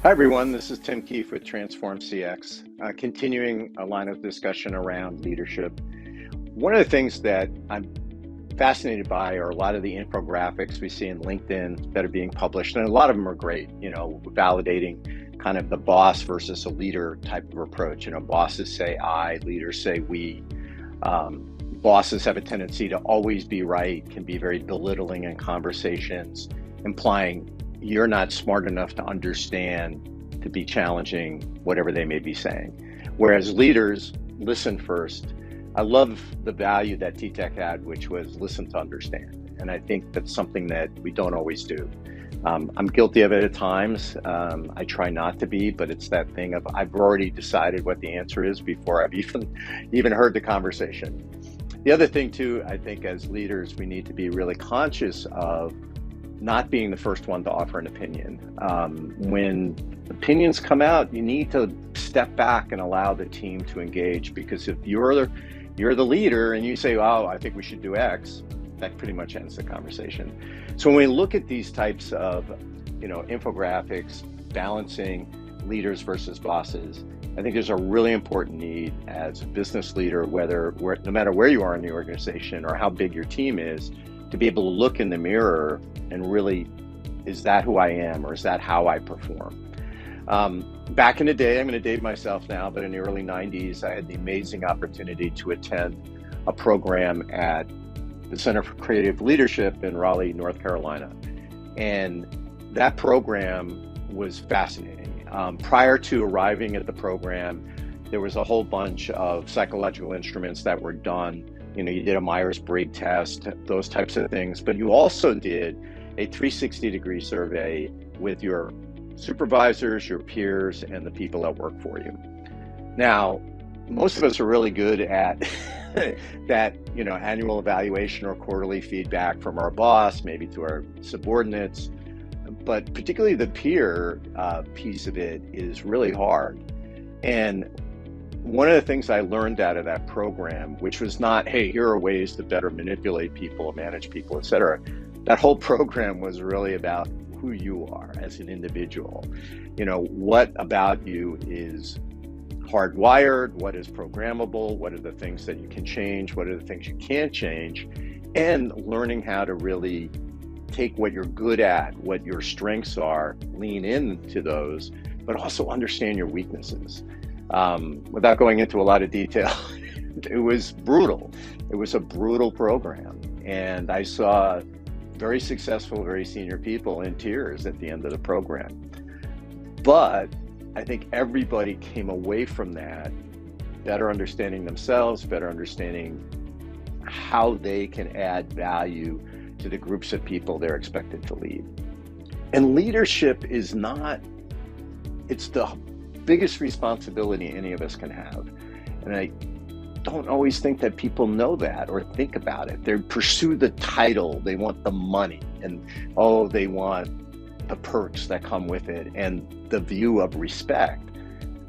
Hi, everyone. This is Tim Keefe with Transform CX, continuing a line of discussion around leadership. One of the things that I'm fascinated by are a lot of the infographics we see in LinkedIn that are being published, and a lot of them are great, validating kind of the boss versus a leader type of approach. Bosses say I, leaders say we. Bosses have a tendency to always be right, can be very belittling in conversations, implying you're not smart enough to understand, to be challenging whatever they may be saying. Whereas leaders listen first. I love the value that T-Tech had, which was listen to understand. And I think that's something that we don't always do. I'm guilty of it at times. I try not to be, but it's that thing of I've already decided what the answer is before I've even heard the conversation. The other thing too, I think as leaders, we need to be really conscious of not being the first one to offer an opinion. When opinions come out, you need to step back and allow the team to engage, because if you're the leader and you say, "Oh, I think we should do X," that pretty much ends the conversation. So when we look at these types of, infographics, balancing leaders versus bosses, I think there's a really important need as a business leader, no matter where you are in the organization or how big your team is, to be able to look in the mirror and really, is that who I am, or is that how I perform? Back in the day, I'm going to date myself now, but in the early 90s, I had the amazing opportunity to attend a program at the Center for Creative Leadership in Raleigh, North Carolina. And that program was fascinating. Prior to arriving at the program, there was a whole bunch of psychological instruments that were done. You did a Myers-Briggs test, those types of things, but you also did a 360-degree survey with your supervisors, your peers, and the people that work for you. Now, most of us are really good at that, annual evaluation or quarterly feedback from our boss, maybe to our subordinates, but particularly the peer piece of it is really hard. And one of the things I learned out of that program, which was not, hey, here are ways to better manipulate people, manage people, et cetera. That whole program was really about who you are as an individual. What about you is hardwired, what is programmable, what are the things that you can change, what are the things you can't change, and learning how to really take what you're good at, what your strengths are, lean into those, but also understand your weaknesses. Without going into a lot of detail, it was brutal. It was a brutal program. And I saw very successful, very senior people in tears at the end of the program. But I think everybody came away from that better understanding themselves, better understanding how they can add value to the groups of people they're expected to lead. And leadership is it's the biggest responsibility any of us can have. And I don't always think that people know that or think about it. They pursue the title, they want the money, and they want the perks that come with it and the view of respect.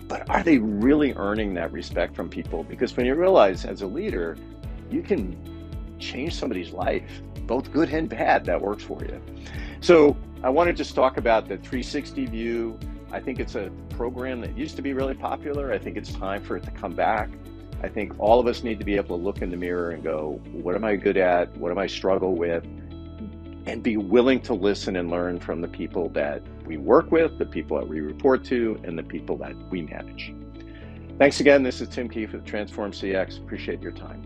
But are they really earning that respect from people? Because when you realize as a leader, you can change somebody's life, both good and bad, that works for you. So I want to just talk about the 360 view. I think it's a program that used to be really popular. I think it's time for it to come back. I think all of us need to be able to look in the mirror and go, what am I good at? What am I struggle with? And be willing to listen and learn from the people that we work with, the people that we report to, and the people that we manage. Thanks again. This is Tim Keefe with Transform CX. Appreciate your time.